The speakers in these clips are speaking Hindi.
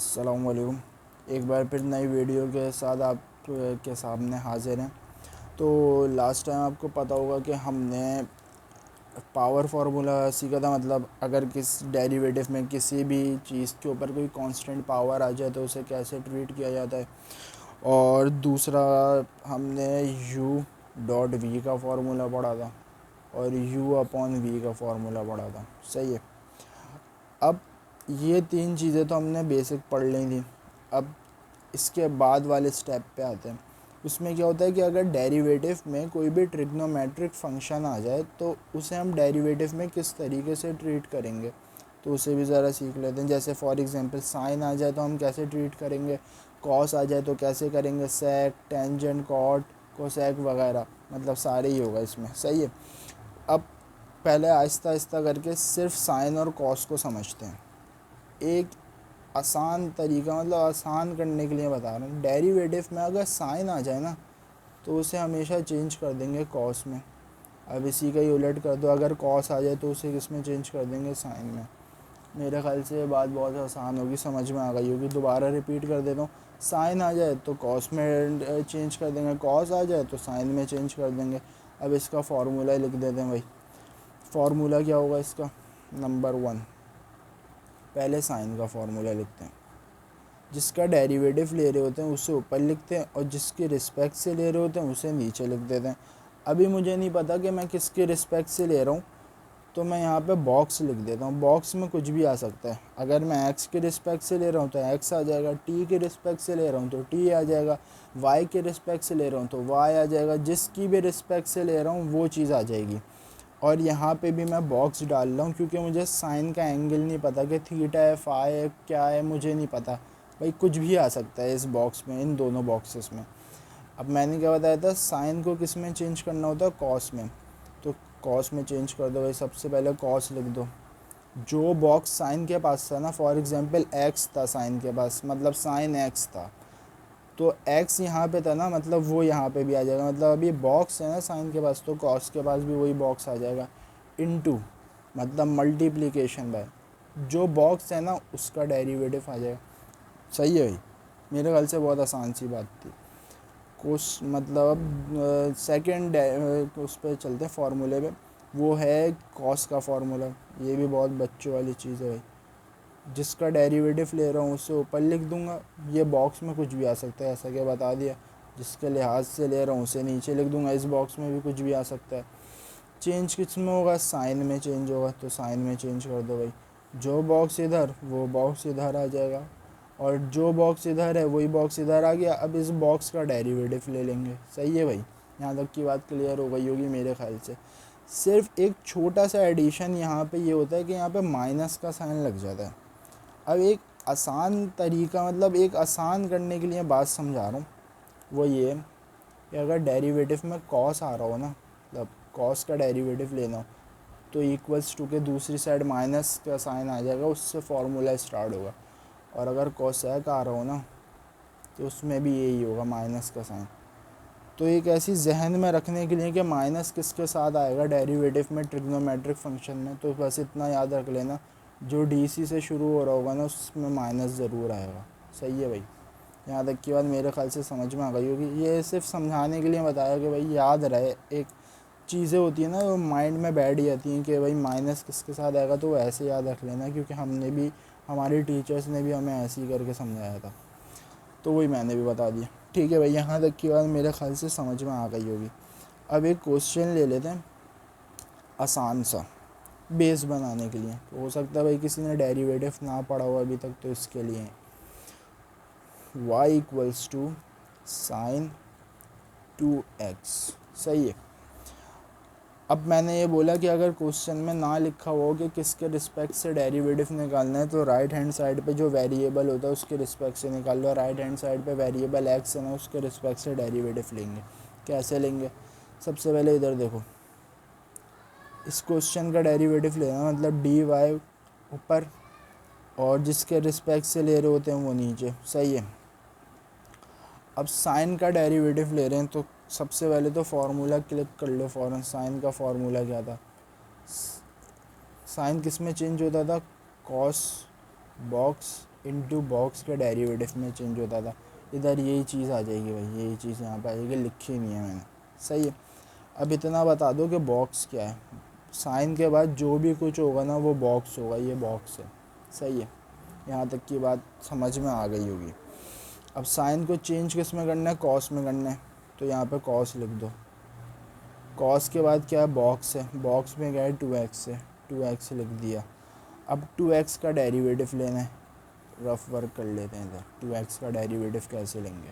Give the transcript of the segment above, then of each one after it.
अस्सलाम वालेकुम। एक बार फिर नई वीडियो के साथ आप के सामने हाज़िर हैं। तो लास्ट टाइम आपको पता होगा कि हमने पावर फार्मूला सीखा था। मतलब अगर किस डेरिवेटिव में किसी भी चीज़ के ऊपर कोई कांस्टेंट पावर आ जाए तो उसे कैसे ट्रीट किया जाता है। और दूसरा हमने u डॉट वी का फार्मूला पढ़ा था और u अपॉन वी का फार्मूला पढ़ा था। सही है। अब ये तीन चीज़ें तो हमने बेसिक पढ़ ली थी। अब इसके बाद वाले स्टेप पे आते हैं। उसमें क्या होता है कि अगर डेरिवेटिव में कोई भी ट्रिग्नोमेट्रिक फंक्शन आ जाए तो उसे हम डेरिवेटिव में किस तरीके से ट्रीट करेंगे, तो उसे भी ज़रा सीख लेते हैं। जैसे फॉर एग्जांपल साइन आ जाए तो हम कैसे ट्रीट करेंगे, कॉस आ जाए तो कैसे करेंगे, सेक, टेंजेंट, कॉट, कोसेक वगैरह, मतलब सारे ही होगा इसमें। सही है। अब पहले आहिस्ता आहिस्ता करके सिर्फ साइन और कॉस को समझते हैं। एक आसान तरीका, मतलब आसान करने के लिए बता रहा हूँ। डेरिवेटिव में अगर साइन आ जाए ना तो उसे हमेशा चेंज कर देंगे कॉस में। अब इसी का ही उलट कर दो, अगर कॉस आ जाए तो उसे किस में चेंज कर देंगे, साइन में। मेरे ख्याल से ये बात बहुत आसान होगी, समझ में आ गई होगी। दोबारा रिपीट कर देता हूँ। साइन आ जाए तो कॉस में चेंज कर देंगे, कॉस आ जाए तो साइन में चेंज कर देंगे। अब इसका फार्मूला लिख देते हैं भाई। फार्मूला क्या होगा इसका? नंबर 1, पहले साइन का फार्मूला लिखते हैं। जिसका डेरिवेटिव ले रहे होते हैं उसे ऊपर लिखते हैं और जिसके रिस्पेक्ट से ले रहे होते हैं उसे नीचे लिख देते हैं। अभी मुझे नहीं पता कि मैं किसके रिस्पेक्ट से ले रहा हूँ, तो मैं यहाँ पे बॉक्स लिख देता हूँ। बॉक्स में कुछ भी आ सकता है। अगर मैं एक्स के रिस्पेक्ट से ले रहा हूँ तो एक्स आ जाएगा, टी के रिस्पेक्ट से ले रहा हूँ तो टी आ जाएगा, वाई के रिस्पेक्ट से ले रहा हूँ तो वाई आ जाएगा। जिसकी भी रिस्पेक्ट से ले रहा हूँ वो चीज़ आ जाएगी। और यहाँ पे भी मैं बॉक्स डाल रहा हूँ क्योंकि मुझे साइन का एंगल नहीं पता कि थीटा है, फाई है, क्या है, मुझे नहीं पता भाई। कुछ भी आ सकता है इस बॉक्स में, इन दोनों बॉक्सेस में। अब मैंने क्या बताया था, साइन को किस में चेंज करना होता है, कॉस में। तो कॉस में चेंज कर दो भाई। सबसे पहले कॉस लिख दो। जो बॉक्स साइन के पास था ना, फॉर एग्जांपल एक्स था साइन के पास, मतलब साइन एक्स था, तो एक्स यहाँ पे था ना, मतलब वो यहाँ पे भी आ जाएगा। मतलब अभी बॉक्स है ना साइन के पास, तो कॉस के पास भी वही बॉक्स आ जाएगा। इनटू मतलब मल्टीप्लिकेशन बाय जो बॉक्स है ना उसका डेरिवेटिव आ जाएगा। सही है भाई। मेरे ख्याल से बहुत आसान सी बात थी। कुछ मतलब अब सेकेंड उस पर चलते हैं, फार्मूले पे। वो है कॉस का फार्मूला। ये भी बहुत बच्चों वाली चीज़ है भाई। जिसका डेरिवेटिव ले रहा हूँ उससे ऊपर लिख दूंगा। ये बॉक्स में कुछ भी आ सकता है, ऐसा क्या बता दिया। जिसके लिहाज से ले रहा हूँ उसे नीचे लिख दूंगा। इस बॉक्स में भी कुछ भी आ सकता है। चेंज किस में होगा, साइन में चेंज होगा, तो साइन में चेंज कर दो भाई। जो बॉक्स इधर वो बॉक्स इधर आ जाएगा, और जो बॉक्स इधर है वही बॉक्स इधर आ गया। अब इस बॉक्स का डेरिवेटिव ले लेंगे। सही है भाई। यहाँ तक की बात क्लियर हो गई होगी मेरे ख्याल से। सिर्फ एक छोटा सा एडिशन यहाँ पे ये होता है कि यहाँ पे माइनस का साइन लग जाता है। अब एक आसान तरीका, मतलब एक आसान करने के लिए बात समझा रहा हूँ, वो ये है कि अगर डेरिवेटिव में कॉस आ रहा हो ना, मतलब कॉस का डेरिवेटिव लेना हो, तो इक्वल्स टू के दूसरी साइड माइनस का साइन आ जाएगा, उससे फार्मूला स्टार्ट होगा। और अगर कोसेक आ रहा हो ना तो उसमें भी यही होगा, माइनस का साइन। तो एक ऐसी जहन में रखने के लिए कि माइनस किसके साथ आएगा डेरिवेटिव में ट्रिग्नोमेट्रिक फंक्शन में, तो बस इतना याद रख लेना, जो डीसी से शुरू हो रहा होगा ना उसमें माइनस ज़रूर आएगा। सही है भाई। यहाँ तक की बात मेरे ख्याल से समझ में आ गई होगी। ये सिर्फ समझाने के लिए बताया कि भाई याद रहे। एक चीज़ें होती है ना वो माइंड में बैठ जाती हैं कि भाई माइनस किसके साथ आएगा, तो वो ऐसे याद रख लेना, क्योंकि हमने भी, हमारे टीचर्स ने भी हमें ऐसे ही करके समझाया था, तो वही मैंने भी बता दिया। ठीक है भाई। यहाँ तक की बात मेरे ख्याल से समझ में आ गई होगी। अब एक क्वेश्चन ले लेते हैं आसान सा, बेस बनाने के लिए। तो हो सकता है भाई किसी ने डेरिवेटिव ना पढ़ा हो अभी तक, तो इसके लिए y equals to sign 2x। सही है। अब मैंने ये बोला कि अगर क्वेश्चन में ना लिखा हो कि किसके रिस्पेक्ट से डेरिवेटिव निकालना है, तो राइट हैंड साइड पे जो वेरिएबल होता है उसके रिस्पेक्ट से निकाल लो। राइट हैंड साइड पे वेरिएबल x है ना, उसके रिस्पेक्ट से डेरिवेटिव लेंगे। कैसे लेंगे? सबसे पहले इधर देखो, इस क्वेश्चन का डेरिवेटिव लेना मतलब डी वाई ऊपर, और जिसके रिस्पेक्ट से ले रहे होते हैं वो नीचे। सही है। अब साइन का डेरिवेटिव ले रहे हैं तो सबसे पहले तो फार्मूला क्लिक कर लो फ़ौरन। साइन का फार्मूला क्या था? साइन किस में चेंज होता था? कॉस बॉक्स इनटू बॉक्स के डेरिवेटिव में चेंज होता था। इधर यही चीज़ आ जाएगी भाई, यही चीज़ यहाँ पे आ जाएगी, लिखी नहीं है मैंने, सही है। अब इतना बता दो कि बॉक्स क्या है, साइन के बाद जो भी कुछ होगा ना वो बॉक्स होगा, ये बॉक्स है, सही है। यहाँ तक की बात समझ में आ गई होगी। अब साइन को चेंज किस में करना है, कॉस में करना है, तो यहाँ पे कॉस लिख दो। कॉस के बाद क्या है, बॉक्स है, बॉक्स में क्या है 2x है, 2x लिख दिया। अब 2x का डेरिवेटिव लेना है, रफ वर्क कर लेते हैं इधर। 2x का डेरिवेटिव कैसे लेंगे,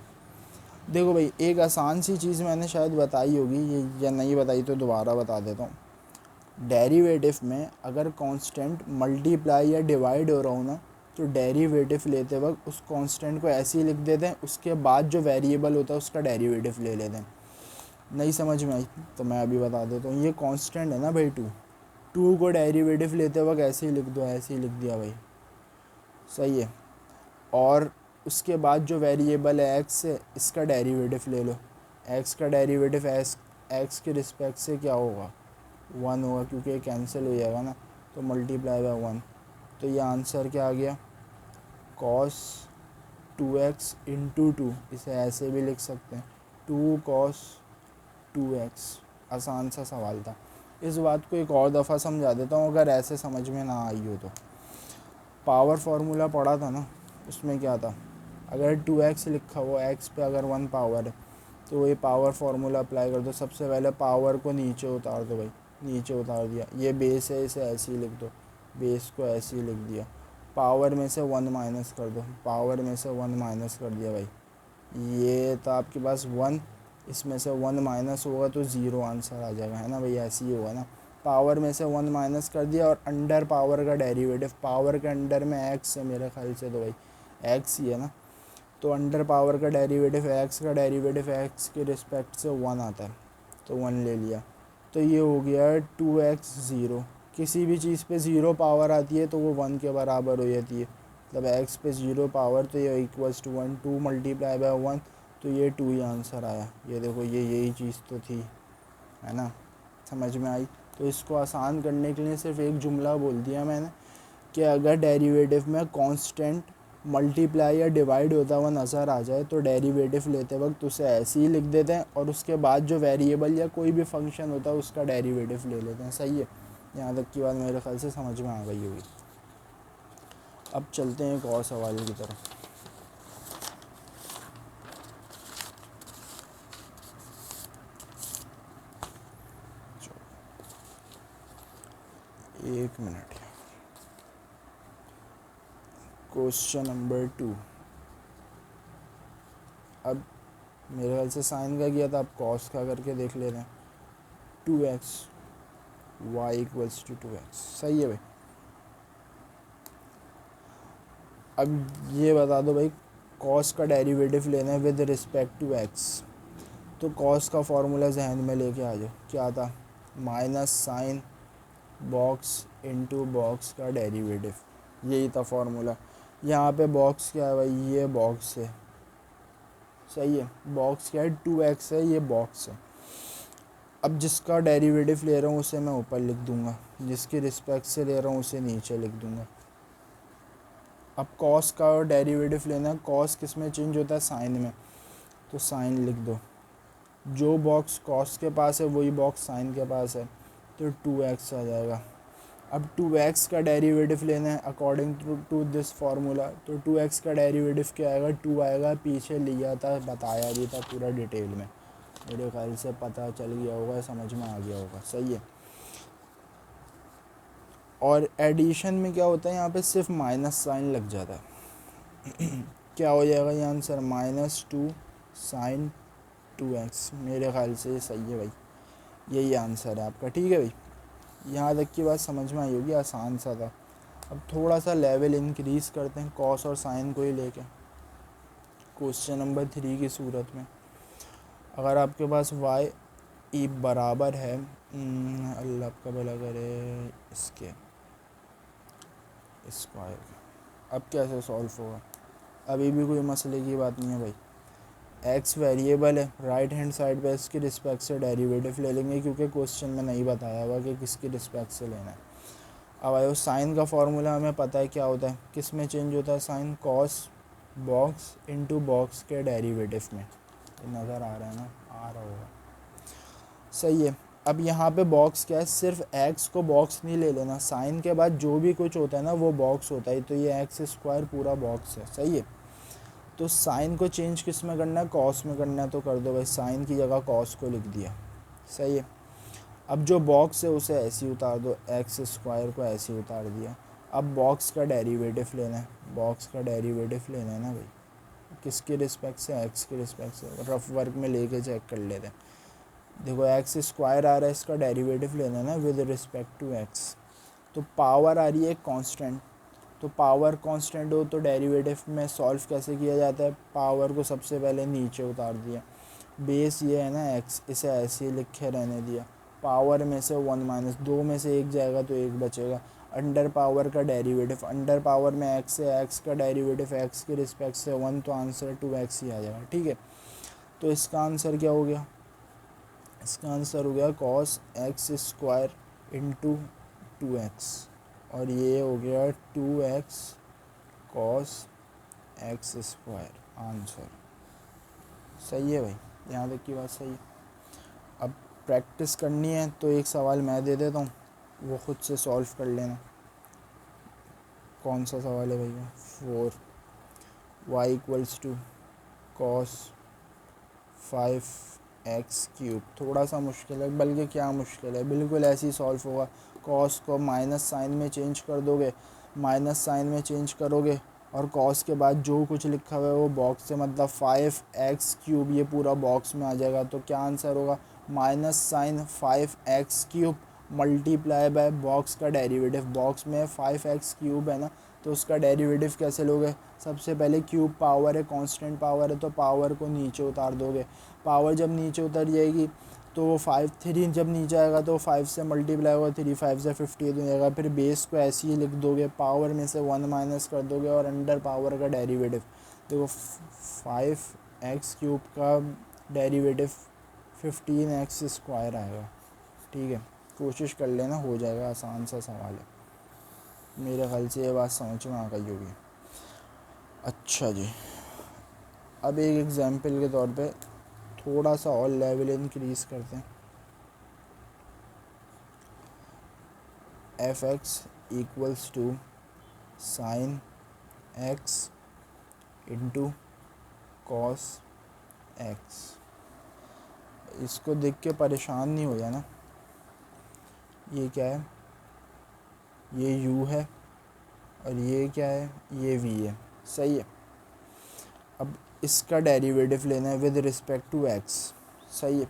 देखो भाई एक आसान सी चीज़ मैंने शायद बताई होगी ये, या नहीं बताई तो दोबारा बता देता हूँ। डेरिवेटिव में अगर कांस्टेंट मल्टीप्लाई या डिवाइड हो रहा हो ना, तो डेरिवेटिव लेते वक्त उस कांस्टेंट को ऐसे ही लिख देते हैं, उसके बाद जो वेरिएबल होता है उसका डेरिवेटिव ले लेते हैं। नहीं समझ में आई तो मैं अभी बता देता हूँ। ये कांस्टेंट है ना भाई 2 को डेरिवेटिव लेते वक्त ऐसे ही लिख दो, ऐसे ही लिख दिया भाई, सही है। और उसके बाद जो वेरिएबल है x है, इसका डेरिवेटिव ले लो। x का डेरिवेटिव x के रिस्पेक्ट से क्या होगा, 1 होगा, क्योंकि ये कैंसिल हो जाएगा ना, तो मल्टीप्लाई बाय 1। तो ये आंसर क्या आ गया, cos 2x इंटू 2, इसे ऐसे भी लिख सकते हैं 2 cos 2x। आसान सा सवाल था। इस बात को एक और दफ़ा समझा देता हूँ अगर ऐसे समझ में ना आई हो तो। पावर फार्मूला पढ़ा था ना, उसमें क्या था, अगर 2x लिखा हुआ x पे अगर 1 पावर है तो ये पावर फार्मूला अप्लाई कर दो। सबसे पहले पावर को नीचे उतार दो भाई, नीचे उतार दिया, ये बेस है इसे ऐसे ही लिख दो, बेस को ऐसे ही लिख दिया। पावर में से 1 माइनस कर दो, पावर में से 1 माइनस कर दिया भाई, ये तो आपके पास 1, इसमें से 1 माइनस होगा तो 0 आंसर आ जाएगा, है ना भाई, ऐसे ही होगा ना। पावर में से 1 माइनस कर दिया, और अंडर पावर का डेरिवेटिव, पावर के अंडर में x है मेरे ख्याल से, तो भाई x ही है ना, तो अंडर पावर का डेरिवेटिव x का डेरिवेटिव x के रिस्पेक्ट से 1 आता है, तो 1 ले लिया। तो ये हो गया 2x 0। किसी भी चीज़ पे 0 पावर आती है तो वो 1 के बराबर हो जाती है, मतलब x पे 0 पावर, तो ये इक्वल्स टू 1, 2 मल्टीप्लाई बाय 1, तो ये 2 ही आंसर आया। ये देखो ये यही चीज़ तो थी, है ना, समझ में आई। तो इसको आसान करने के लिए सिर्फ एक जुमला बोल दिया मैंने कि अगर डेरिवेटिव में कांस्टेंट मल्टीप्लाई या डिवाइड होता हुआ नज़र आ जाए तो डेरिवेटिव लेते वक्त उसे ऐसे ही लिख देते हैं, और उसके बाद जो वेरिएबल या कोई भी फंक्शन होता है उसका डेरिवेटिव ले लेते हैं, सही है। यहाँ तक की बात मेरे ख्याल से समझ में आ गई होगी। अब चलते हैं एक और सवाल की तरफ। एक मिनट, क्वेश्चन नंबर 2। अब मेरे ख्याल से साइन का किया था, अब कॉस का करके देख ले रहे हैं। 2x y equals to 2x, सही है भाई। अब ये बता दो भाई, कॉस का डेरिवेटिव लेना है विद रिस्पेक्ट टू x, तो कॉस का फॉर्मूला जहन में लेके आ जाओ। क्या था, minus sine box into box का डेरिवेटिव, यही था फॉर्मूला। यहाँ पे बॉक्स क्या है भाई, ये बॉक्स है, सही है। बॉक्स क्या है, 2x है, ये बॉक्स है। अब जिसका डेरिवेटिव ले रहा हूँ उसे मैं ऊपर लिख दूंगा, जिसके रिस्पेक्ट से ले रहा हूँ उसे नीचे लिख दूंगा। अब कॉस का डेरिवेटिव लेना है, कॉस किस में चेंज होता है, साइन में, तो साइन लिख दो। जो बॉक्स कॉस के पास है वही बॉक्स साइन के पास है, तो 2x आ जाएगा। अब 2x का डेरिवेटिव लेना है अकॉर्डिंग टू दिस फार्मूला, तो 2x का डेरिवेटिव क्या आएगा, 2 आएगा। पीछे लिया था, बताया भी था पूरा डिटेल में, मेरे ख्याल से पता चल गया होगा, समझ में आ गया होगा, सही है। और एडिशन में क्या होता है, यहाँ पे सिर्फ माइनस साइन लग जाता है। क्या हो जाएगा ये आंसर, -2 साइन 2x, मेरे ख्याल से ये सही है भाई, यही आंसर है आपका, ठीक है भाई। यहाँ तक की बात समझ में आई होगी, आसान सा था। अब थोड़ा सा लेवल इंक्रीज़ करते हैं कॉस और साइन को ही लेके। क्वेश्चन नंबर 3 की सूरत में अगर आपके पास y ई बराबर है, अल्लाह आपका भला करे, इसको आएगा, अब कैसे सॉल्व होगा, अभी भी कोई मसले की बात नहीं है भाई। x वेरिएबल है, राइट हैंड साइड पे इसके रिस्पेक्ट से डेरिवेटिव ले लेंगे, क्योंकि क्वेश्चन में नहीं बताया हुआ कि किसके रिस्पेक्ट से लेना है। अब आयो साइन का फार्मूला हमें पता है क्या होता है, किस में चेंज होता है sine, cos box into box के डेरिवेटिव में। नज़र आ रहा है ना, आ रहा होगा, सही है। अब यहाँ पे बॉक्स क्या है, सिर्फ एक्स को बॉक्स नहीं ले लेना, साइन के बाद जो भी कुछ होता है ना वो बॉक्स होता है, तो ये एक्स स्क्वायर पूरा बॉक्स है, सही है। तो साइन को चेंज किस में करना है, कॉस में करना है, तो कर दो भाई, साइन की जगह कॉस को लिख दिया, सही है। अब जो बॉक्स है उसे ऐसे ही उतार दो, एक्स स्क्वायर को ऐसे ही उतार दिया। अब बॉक्स का डेरिवेटिव लेना है, बॉक्स का डेरिवेटिव लेना है ना भाई, किसके रिस्पेक्ट से, एक्स के रिस्पेक्ट से। रफ वर्क में लेके चेक कर लेते हैं। देखो एक्स स्क्वायर आ रहा है, इसका डेरिवेटिव लेना है ना विद रिस्पेक्ट टू एक्स। तो पावर आ रही है कांस्टेंट, तो पावर कांस्टेंट हो तो डेरिवेटिव में सॉल्व कैसे किया जाता है, पावर को सबसे पहले नीचे उतार दिया, बेस ये है ना एक्स, इसे ऐसे ही लिखे रहने दिया, पावर में से 1 माइनस, 2 में से 1 जाएगा तो 1 बचेगा, अंडर पावर का डेरिवेटिव, अंडर पावर में एक्स है, एक्स का डेरिवेटिव एक्स के रिस्पेक्ट से 1, तो आंसर 2x ही आ जाएगा, ठीक है। तो इसका आंसर क्या हो गया, इसका आंसर हो गया cos x square into 2x, और ये हो गया 2x cos x square, answer सही है भाई, यहाँ तक की बात सही है। अब प्रैक्टिस करनी है तो एक सवाल मैं दे देता हूँ, वो खुद से सॉल्व कर लेना। कौन सा सवाल है भैया, 4y equals to cos 5x³, थोड़ा सा मुश्किल है, बल्कि क्या मुश्किल है, बिल्कुल ऐसे ही सॉल्व होगा। कॉस को माइनस साइन में चेंज कर दोगे, माइनस साइन में चेंज करोगे, और कॉस के बाद जो कुछ लिखा हुआ है वो बॉक्स से, मतलब 5x³ ये पूरा बॉक्स में आ जाएगा, तो क्या आंसर होगा, minus sine 5x³ multiply by box का डेरिवेटिव, बॉक्स में 5x³ है ना, तो उसका डेरिवेटिव कैसे लोगे, सबसे पहले क्यूब पावर है, कांस्टेंट पावर है, तो पावर को नीचे उतार दोगे, पावर जब नीचे उतर जाएगी तो वो 3 जब नीचे आएगा तो 5 से मल्टीप्लाई होगा, 3 5 से 58 हो जाएगा, फिर बेस को ऐसे ही लिख दोगे, पावर में से 1 माइनस कर दोगे, और अंडर पावर का डेरिवेटिव, देखो 5x³ का डेरिवेटिव 15x² आएगा, ठीक है। कोशिश कर लेना, हो जाएगा, आसान सा सवाल है, मेरे ख्याल से ये बात समझ में आ गई होगी। अच्छा जी, अब एक एग्जाम्पल के तौर पे थोड़ा सा और लेवल इंक्रीज़ करते हैं। F x equals to sine x into cos x. इसको देख के परेशान नहीं हो जाना, ये क्या है, ये u है, और ये क्या है, ये v है, सही है। अब इसका डेरिवेटिव लेना है विद रिस्पेक्ट टू x, सही है।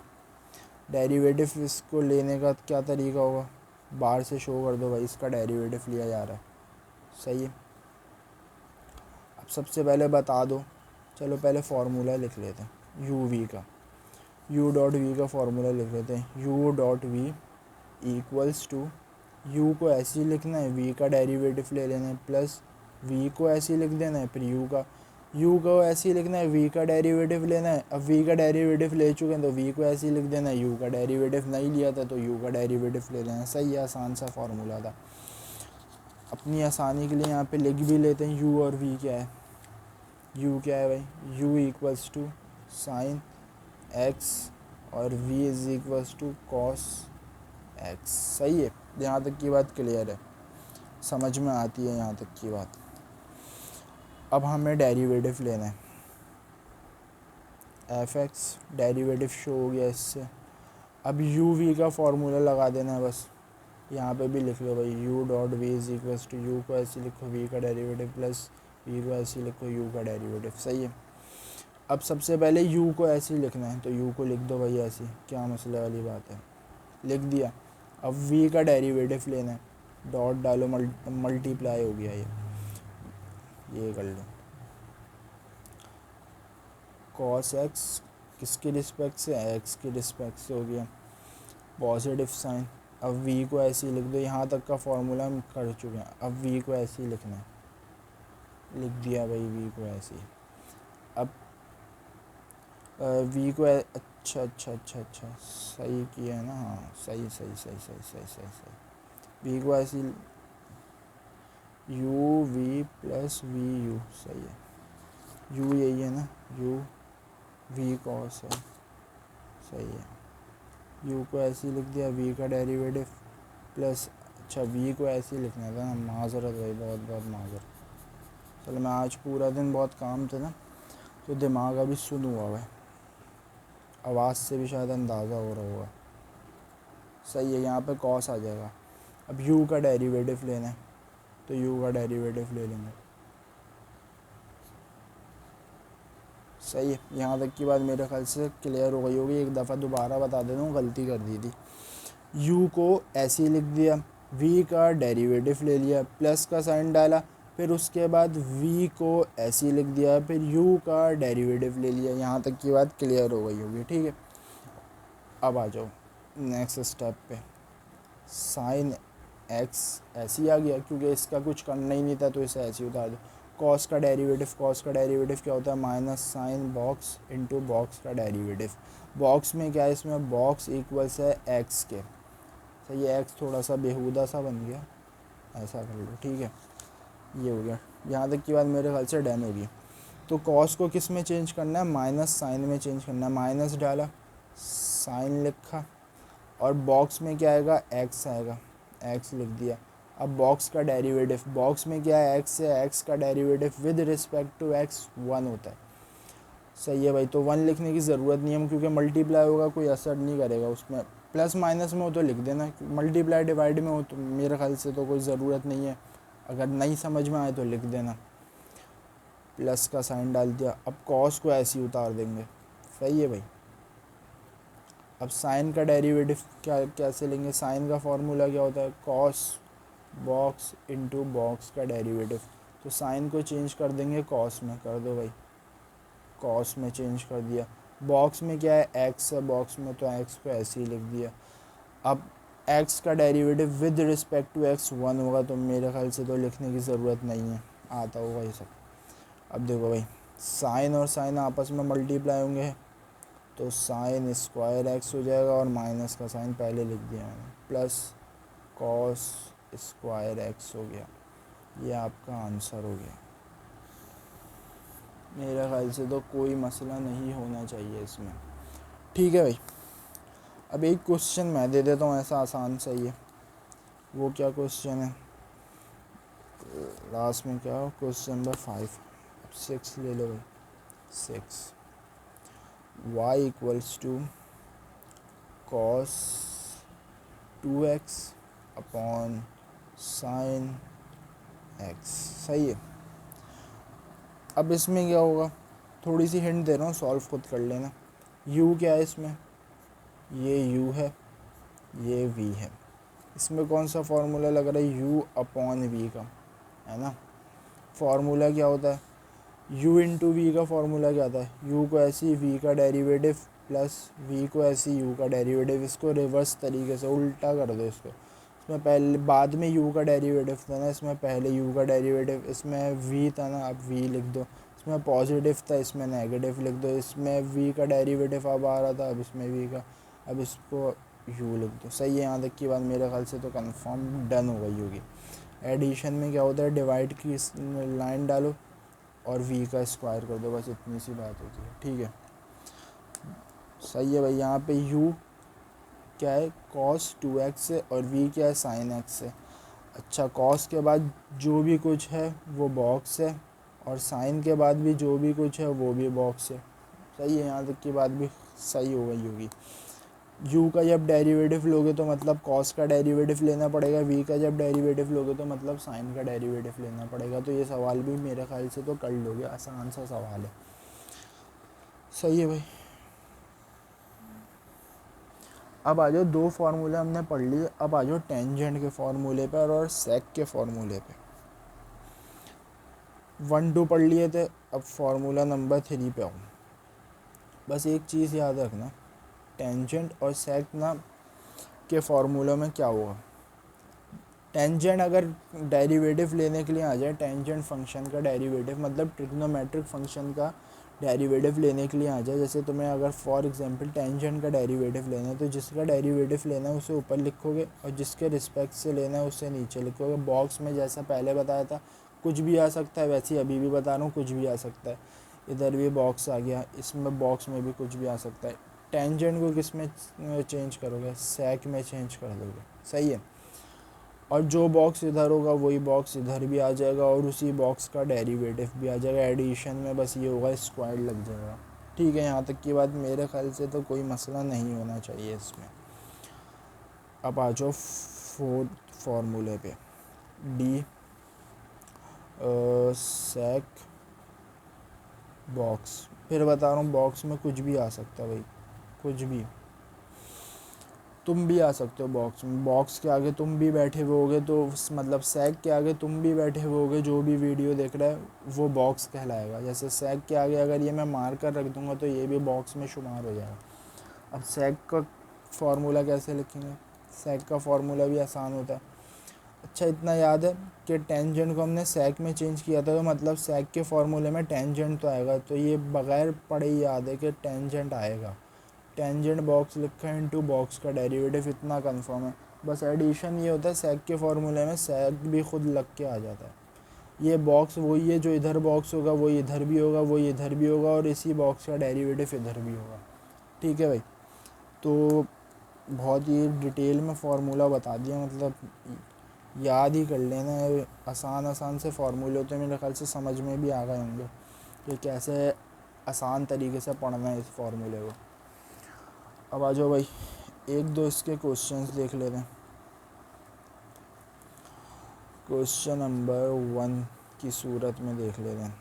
डेरिवेटिव इसको लेने का क्या तरीका होगा, बाहर से शो कर दो भाई, इसका डेरिवेटिव लिया जा रहा है, सही है। अब सबसे पहले बता दो, चलो पहले फार्मूला लिख लेते हैं यू वी का, u डॉट वी का फार्मूला लिख लेते हैं, u dot v equals to, u को ऐसे ही लिखना है, v का डेरिवेटिव ले लेना है, प्लस v को ऐसे ही लिख देना है, फिर u को ऐसे ही लिखना है, v का डेरिवेटिव लेना है। अब v का डेरिवेटिव ले चुके हैं तो v को ऐसे ही लिख देना है, u का डेरिवेटिव नहीं लिया था तो u का डेरिवेटिव ले लेना है, सही है, आसान सा फार्मूला था। अपनी आसानी के लिए यहाँ पे लिख भी लेते हैं u और v क्या है, u क्या है भाई, u equals to sine x और v is equals to cos x, सही है। यहाँ तक की बात क्लियर है, समझ में आती है यहाँ तक की बात। अब हमें डेरिवेटिव लेना है, एफ एक्स डेरिवेटिव शो हो गया इससे। अब यू वी का फार्मूला लगा देना है बस, यहाँ पे भी लिख लो भाई, u dot v is equals to, u को ऐसे लिखो v का डेरिवेटिव प्लस v को ऐसे लिखो u का डेरिवेटिव, सही है। अब सबसे पहले u को ऐसे ही लिखना है, तो u को लिख दो भाई ऐसे, क्या मसले वाली बात है, लिख दिया। अब v का डेरिवेटिव लेना है, डॉट डालो, मल्टीप्लाई हो गया, ये कर लो, कॉस एक्स किसके रिस्पेक्ट से, एक्स के रिस्पेक्ट से हो गया, पॉजिटिव साइन। अब v को ऐसे ही लिख दो, यहाँ तक का फॉर्मूला हम कर चुके हैं, अब v को ऐसे ही लिखना है, लिख दिया भाई v को ऐसे ही। अब v को अच्छा अच्छा अच्छा अच्छा सही किया है ना, हाँ सही सही सही सही सही सही सही, v को ऐसे ही U V plus V U, सही है, यू यही है ना, यू वी कॉस है, सही है। यू को ऐसे ही लिख दिया, वी का डेरिवेटिव प्लस, अच्छा वी को ऐसे ही लिखना था ना, माजरत भाई, बहुत बहुत माजरत। चलो मैं आज पूरा दिन बहुत काम थे ना, तो दिमाग अभी सुन हुआ है, आवाज़ से भी शायद अंदाज़ा हो रहा होगा। सही है, यहाँ पे कॉस आ जाएगा। अब यू का डेरिवेटिव लेना है, तो यू का डेरिवेटिव ले लेंगे। सही है, यहाँ तक की बात मेरे ख्याल से क्लियर हो गई होगी। एक दफ़ा दोबारा बता देता हूँ, गलती कर दी थी। यू को ऐसे ही लिख दिया, वी का डेरिवेटिव ले लिया, प्लस का साइन डाला, फिर उसके बाद वी को ऐसे ही लिख दिया, फिर यू का डेरिवेटिव ले लिया। यहाँ तक की बात क्लियर हो गई होगी, ठीक है। अब आ जाओ नेक्स्ट स्टेप पे। साइन एक्स ऐसे ही आ गया, क्योंकि इसका कुछ करना ही नहीं था, तो इसे ऐसे ही उतार दो। कॉस का डेरिवेटिव, कॉस का डेरिवेटिव क्या होता है, minus sine box into box का डेरिवेटिव। बॉक्स में क्या है, इसमें बॉक्स इक्वल्स है एक्स के। सही है, एक्स थोड़ा सा बेहुदा सा बन गया, ऐसा कर लो, ठीक है। ये हो गया, यहाँ तक की बात मेरे ख्याल से डन होगी। तो कॉस को किस में चेंज करना है, माइनस साइन में चेंज करना है। माइनस डाला, साइन लिखा, और बॉक्स में क्या आएगा, एक्स आएगा, एक्स लिख दिया। अब बॉक्स का डेरिवेटिव, बॉक्स में क्या है, एक्स है, एक्स का derivative with respect to x 1 होता है। सही है भाई, तो 1 लिखने की ज़रूरत नहीं है, क्योंकि मल्टीप्लाई होगा कोई असर नहीं करेगा उसमें। प्लस माइनस में हो तो लिख देना, मल्टीप्लाई डिवाइड में हो तो मेरे ख्याल से तो कोई ज़रूरत नहीं है, अगर नहीं समझ में आए तो लिख देना। प्लस का साइन डाल दिया, अब कॉस को ऐसे ही उतार देंगे। सही है भाई। अब साइन का डेरिवेटिव क्या कैसे लेंगे, साइन का फॉर्मूला क्या होता है, कॉस बॉक्स इंटू बॉक्स का डेरिवेटिव। तो साइन को चेंज कर देंगे कॉस में, कर दो भाई, कॉस में चेंज कर दिया। बॉक्स में क्या है, एक्स है बॉक्स में, तो एक्स को ऐसे ही लिख दिया। अब एक्स का derivative with respect to x 1 होगा, तो मेरे ख्याल से तो लिखने की ज़रूरत नहीं है, आता होगा ये सब। अब देखो भाई, साइन और साइन आपस में मल्टीप्लाई होंगे, तो साइन स्क्वायर एक्स हो जाएगा, और माइनस का साइन पहले लिख दिया मैंने, प्लस कॉस स्क्वायर एक्स हो गया। ये आपका आंसर हो गया। मेरे ख्याल से तो कोई मसला नहीं होना चाहिए इसमें, ठीक है भाई। अब एक क्वेश्चन मैं दे देता हूँ, ऐसा आसान सही है। वो क्या क्वेश्चन है, लास्ट में क्या हो, क्वेश्चन नंबर 5। अब 6 ले लो भाई, 6 y equals to cos 2x upon sine x। सही है। अब इसमें क्या होगा, थोड़ी सी हिंट दे रहा हूँ, सॉल्व खुद कर लेना। u क्या है इसमें, ये u है, ये v है। इसमें कौन सा फार्मूला लग रहा है, u अपॉन v का, है ना। फार्मूला क्या होता है, u इंटू वी का फार्मूला क्या आता है, u को ऐसी v का डेरिवेटिव प्लस v को ऐसी u का डेरिवेटिव। इसको रिवर्स तरीके से उल्टा कर दो इसको। इसमें पहले बाद में u का डेरिवेटिव था ना, इसमें पहले u का डेरिवेटिव, इसमें v था ना, अब v लिख दो। इसमें पॉजिटिव था, इसमें नेगेटिव लिख दो। इसमें v का डेरिवेटिव अब आ रहा था, अब इसमें v का, अब इसको u लिख दो। सही है, यहाँ तक की बात मेरे ख्याल से तो कंफर्म डन हो गई होगी। एडिशन में क्या होता है, डिवाइड की लाइन डालो और v का स्क्वायर कर दो, बस इतनी सी बात होती है, ठीक है। सही है भाई, यहाँ पे u क्या है, cos 2x है, और v क्या है, sin x है। अच्छा, cos के बाद जो भी कुछ है वो बॉक्स है, और sin के बाद भी जो भी कुछ है वो भी बॉक्स है। सही है, यहाँ तक की बात भी सही हो गई होगी। u का जब डेरिवेटिव लोगे तो मतलब cos का डेरिवेटिव लेना पड़ेगा, v का जब डेरिवेटिव लोगे तो मतलब sin का डेरिवेटिव लेना पड़ेगा। तो ये सवाल भी मेरे ख्याल से तो कर लोगे, आसान सा सवाल है। सही है भाई। अब आ जाओ, दो फार्मूले हमने पढ़ लिए, अब आ जाओ टेंजेंट के फार्मूले पर और सेक के फार्मूले पे। 1 2 पढ़ लिए थे, अब फार्मूला नंबर 3 पे आओ। बस एक चीज़ याद रखना, टेंजेंट और सेक ना के फार्मूला में क्या होगा, टेंजेंट अगर डेरिवेटिव लेने के लिए आ जाए, टेंजेंट फंक्शन का डेरिवेटिव मतलब ट्रिग्नोमेट्रिक फंक्शन का डेरिवेटिव लेने के लिए आ जाए, जैसे तुम्हें अगर फॉर एग्जांपल टेंजेंट का डेरिवेटिव लेना है तो जिसका डेरिवेटिव लेना है उसे ऊपर लिखोगे और जिसके रिस्पेक्ट से लेना है उसे नीचे लिखोगे। बॉक्स में जैसा पहले बताया था कुछ भी आ सकता है, वैसे ही अभी भी बता रहा हूँ कुछ भी आ सकता है। इधर भी बॉक्स आ गया, इसमें बॉक्स में भी कुछ भी आ सकता है। टेंजेंट को किस में चेंज करोगे, सेक में चेंज कर दोगे, सही है। और जो बॉक्स इधर होगा वही बॉक्स इधर भी आ जाएगा और उसी बॉक्स का डेरिवेटिव भी आ जाएगा। एडिशन में बस ये होगा स्क्वायर लग जाएगा। ठीक है, यहाँ तक की बात मेरे ख्याल से तो कोई मसला नहीं होना चाहिए इसमें। अब आ जाओ फोर्थ फार्मूले पे, डी सेक बॉक्स। फिर बता रहा हूँ बॉक्स में कुछ भी आ सकता है भाई, कुछ भी, तुम भी आ सकते हो बॉक्स में। बॉक्स के आगे तुम भी बैठे हुए होगे तो मतलब सैक के आगे तुम भी बैठे हुए होगे, जो भी वीडियो देख रहा है वो बॉक्स कहलाएगा। जैसे सैक के आगे अगर ये मैं मार कर रख दूंगा तो ये भी बॉक्स में शुमार हो जाएगा। अब सैक का फार्मूला कैसे लिखेंगे, सैक का फार्मूला भी आसान होता है। अच्छा इतना याद है कि टेंजेंट को हमने सैक में चेंज किया था, तो मतलब सैक के फार्मूले में टेंजेंट तो आएगा, तो ये बगैर पढ़े ही याद है कि टेंजेंट आएगा। टेंजेंट बॉक्स लिखा है इनटू बॉक्स का डेरिवेटिव, इतना कंफर्म है। बस एडिशन ये होता है सैक के फार्मूले में सैक भी खुद लग के आ जाता है। ये बॉक्स वही है, जो इधर बॉक्स होगा वही इधर भी होगा, वही इधर भी होगा और इसी बॉक्स का डेरिवेटिव इधर भी होगा। ठीक है भाई, तो बहुत ही डिटेल में फार्मूला बता दिया, मतलब याद ही कर लेना है। आसान आसान से फार्मूले होते हैं, मेरे ख्याल से समझ में भी आ गए होंगे कि कैसे आसान तरीके से पढ़ना है इस फार्मूले को। अब आ जाओ भाई, एक दो इसके क्वेश्चंस देख लेते हैं। क्वेश्चन नंबर 1 की सूरत में देख लेते हैं।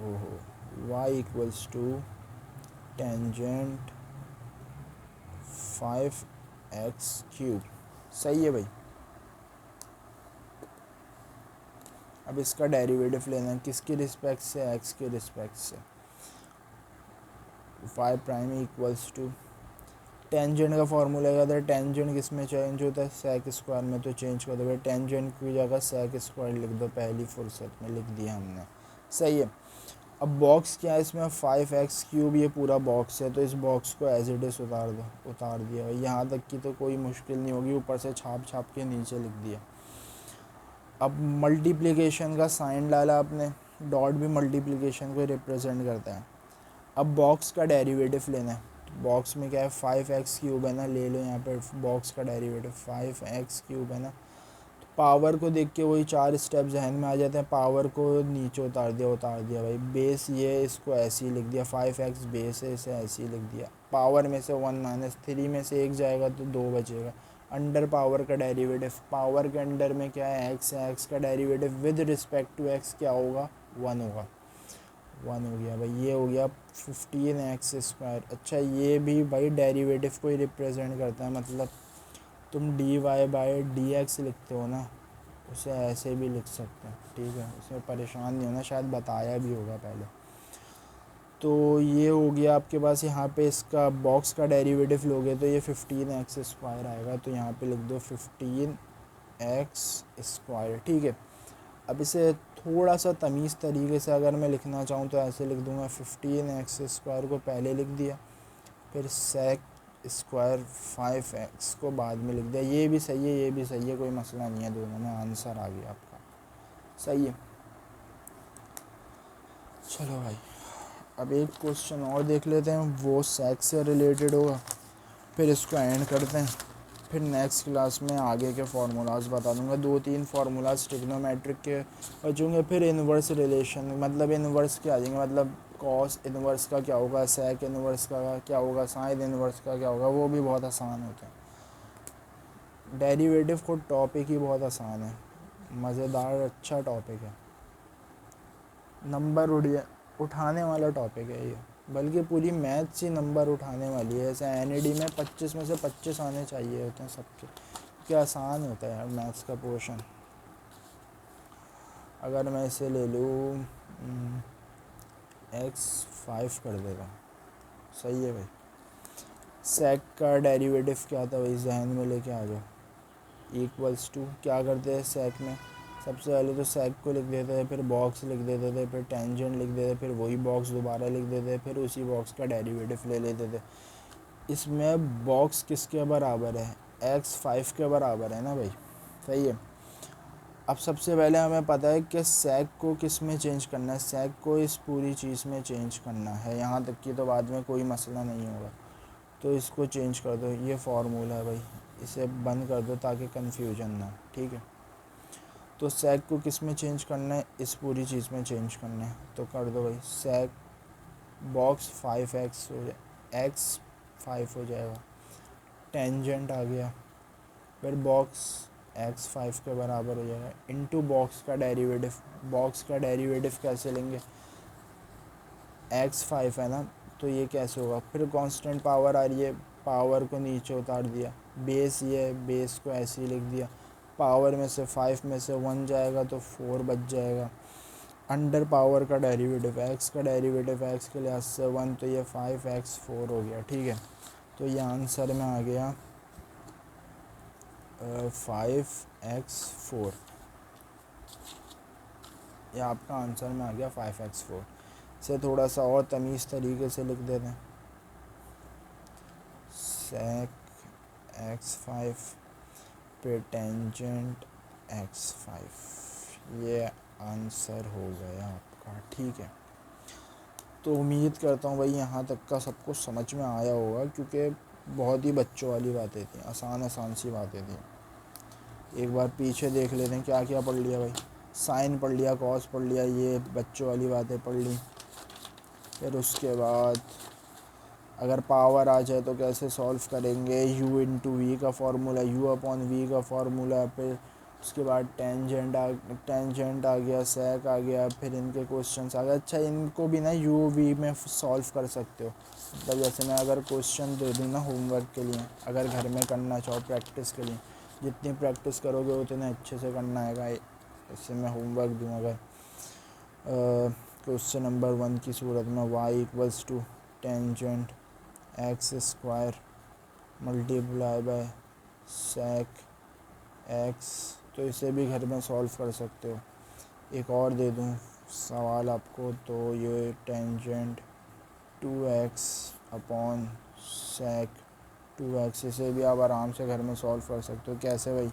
ओहो, y equals to tangent 5x³ सही है भाई। अब इसका डेरिवेटिव लेना है, किसके रिस्पेक्ट से, x के रिस्पेक्ट से। y prime equals to tangent का फार्मूला क्या था, टेंजेंट किस में चेंज होता है, सेक स्क्वायर में, तो चेंज कर दो भाई, टेंजेंट की जगह सेक स्क्वायर लिख दो, पहली फुर्सत में लिख दिया हमने, सही है। अब बॉक्स क्या है इसमें, 5x³ ये पूरा बॉक्स है, तो इस बॉक्स को एज इट इज़ उतार दिया भाई। यहाँ तक की तो कोई मुश्किल नहीं होगी, ऊपर से छाप छाप के नीचे लिख दिया। अब मल्टीप्लिकेशन का साइन डाला आपने, डॉट भी मल्टीप्लिकेशन को रिप्रेजेंट करता है। अब बॉक्स का डेरिवेटिव लेना है, बॉक्स में क्या है 5x³ है ना, ले लो यहाँ पर बॉक्स का डेरिवेटिव 5x³ है ना। तो पावर को देख के वही 4 स्टेप जहन में आ जाते हैं, पावर को नीचे उतार दिया भाई। बेस ये इसको ऐसे ही लिख दिया, 5x बेस है, इसे ऐसे ही लिख दिया। पावर में से 1 - 3 में से 1 जाएगा तो 2 बचेगा। अंडर पावर का डेरिवेटिव, पावर के अंडर में क्या है x है, x का derivative with respect to x क्या होगा, 1 होगा। 1 हो गया भाई, ये हो गया 15x²। अच्छा ये भी भाई डेरिवेटिव को ही रिप्रेजेंट करता है, मतलब तुम dy/dx लिखते हो ना, उसे ऐसे भी लिख सकते हैं। ठीक है, उसमें परेशान नहीं होना, शायद बताया भी होगा पहले। तो ये हो गया आपके पास, यहाँ पे इसका बॉक्स का डेरिवेटिव लोगे तो ये 15x² आएगा, तो यहाँ पे लिख दो 15x²। ठीक है, अब इसे थोड़ा सा तमीज़ तरीके से अगर मैं लिखना चाहूँ तो ऐसे लिख दूँगा, 15x² को पहले लिख दिया, फिर सेक स्क्वायर 5x को बाद में लिख दिया। ये भी सही है, ये भी सही है, कोई मसला नहीं है, दोनों में आंसर आ गया आपका, सही है। चलो भाई, अब एक क्वेश्चन और देख लेते हैं, वो सेक से रिलेटेड होगा, फिर इसको एंड करते हैं। फिर नेक्स्ट क्लास में आगे के फार्मूलाज बता दूंगा, 2-3 फार्मूलाज ट्रिग्नोमेट्रिक के बचूँगे। फिर इन्वर्स रिलेशन, मतलब इन्वर्स के आ जाएंगे, मतलब कॉस इन्वर्स का क्या होगा, सेक इन्वर्स का क्या होगा, साइन इन्वर्स का क्या होगा, वो भी बहुत आसान होता है। डेरिवेटिव खुद टॉपिक ही बहुत आसान है, मज़ेदार अच्छा टॉपिक है, नंबर उठाने वाला टॉपिक है ये, बल्कि पूरी मैथ्स ही नंबर उठाने वाली है। ऐसे एनईडी में 25 में से 25 आने चाहिए होते हैं सबके, क्या आसान होता है यार मैथ्स का पोर्शन। अगर मैं इसे ले लूँ x5 कर देगा, सही है भाई। सेक का डेरिवेटिव क्या था भाई, जहन में लेके आ जाओ, इक्वल्स टू, क्या करते हैं सेक में, सबसे पहले तो सेक को लिख देते हैं, फिर बॉक्स लिख देते थे, फिर टेंजेंट लिख देते, फिर वही बॉक्स दोबारा लिख देते, फिर उसी बॉक्स का डेरिवेटिव ले लेते थे। इसमें बॉक्स किसके बराबर है, x 5 के बराबर है ना भाई, सही है। अब सबसे पहले हमें पता है कि सेक को किस में चेंज करना है, सेक को इस पूरी चीज़ में चेंज करना है, यहाँ तक कि तो बाद में कोई मसला नहीं होगा। तो इसको चेंज कर दो, ये फार्मूला है भाई, इसे बंद कर दो ताकि कन्फ्यूजन ना हो, ठीक है। तो सेक को किस में चेंज करना है, इस पूरी चीज़ में चेंज करना है, तो कर दो भाई सेक बॉक्स 5x हो जाए, x 5 हो जाएगा, टेंजेंट आ गया, फिर बॉक्स x 5 के बराबर हो जाएगा, इनटू बॉक्स का डेरिवेटिव। बॉक्स का डेरिवेटिव कैसे लेंगे, x 5 है ना, तो ये कैसे होगा, फिर कांस्टेंट पावर आ रही है, पावर को नीचे उतार दिया, बेस ये है, बेस को ऐसे ही लिख दिया, पावर में से 5 में से 1 जाएगा तो 4 बच जाएगा, अंडर पावर का डेरिवेटिव, x का डेरिवेटिव x के लिहाज से 1, तो ये 5x4 हो गया, ठीक है। तो ये आंसर में आ गया 5x4, ये आपका आंसर में आ गया 5x4। इसे थोड़ा सा और तमीज़ तरीके से लिख देते हैं, सेक x5 पे टेंजेंट x5, ये आंसर हो गया आपका, ठीक है। तो उम्मीद करता हूँ भाई यहाँ तक का सबको समझ में आया होगा, क्योंकि बहुत ही बच्चों वाली बातें थी, आसान आसान सी बातें थी। एक बार पीछे देख लेते हैं क्या क्या पढ़ लिया भाई, साइन पढ़ लिया, कॉस पढ़ लिया, ये बच्चों वाली बातें पढ़ ली। फिर उसके बाद अगर पावर आ जाए तो कैसे सॉल्व करेंगे, u इंटू वी का फार्मूला, u अपॉन वी का फार्मूला, फिर उसके बाद टेंजेंट आ गया, सेक आ गया, फिर इनके क्वेश्चंस आ गए। अच्छा, इनको भी ना u v में सॉल्व कर सकते हो, मतलब जैसे मैं अगर क्वेश्चन दे दूँ ना होमवर्क के लिए, अगर घर में करना चाहो प्रैक्टिस के लिए, जितनी प्रैक्टिस करोगे उतने अच्छे से करना आएगा। इससे मैं होमवर्क दूँ अगर क्वेश्चन नंबर 1 की सूरत में, y equals to tangent x square multiply by sec x, तो इसे भी घर में सॉल्व कर सकते हो। एक और दे दूँ सवाल आपको, तो ये tangent 2x upon sec 2x, इसे भी आप आराम से घर में सॉल्व कर सकते हो। कैसे भाई,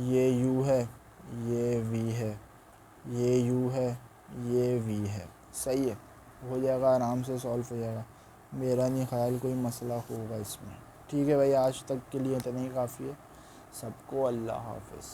ये u है, ये v है, ये u है, ये v है, सही है, हो जाएगा, आराम से सॉल्व हो जाएगा, मेरा नहीं ख्याल कोई मसला होगा इसमें। ठीक है भाई, आज तक के लिए इतना ही काफ़ी है। सबको अल्लाह हाफ़िज़।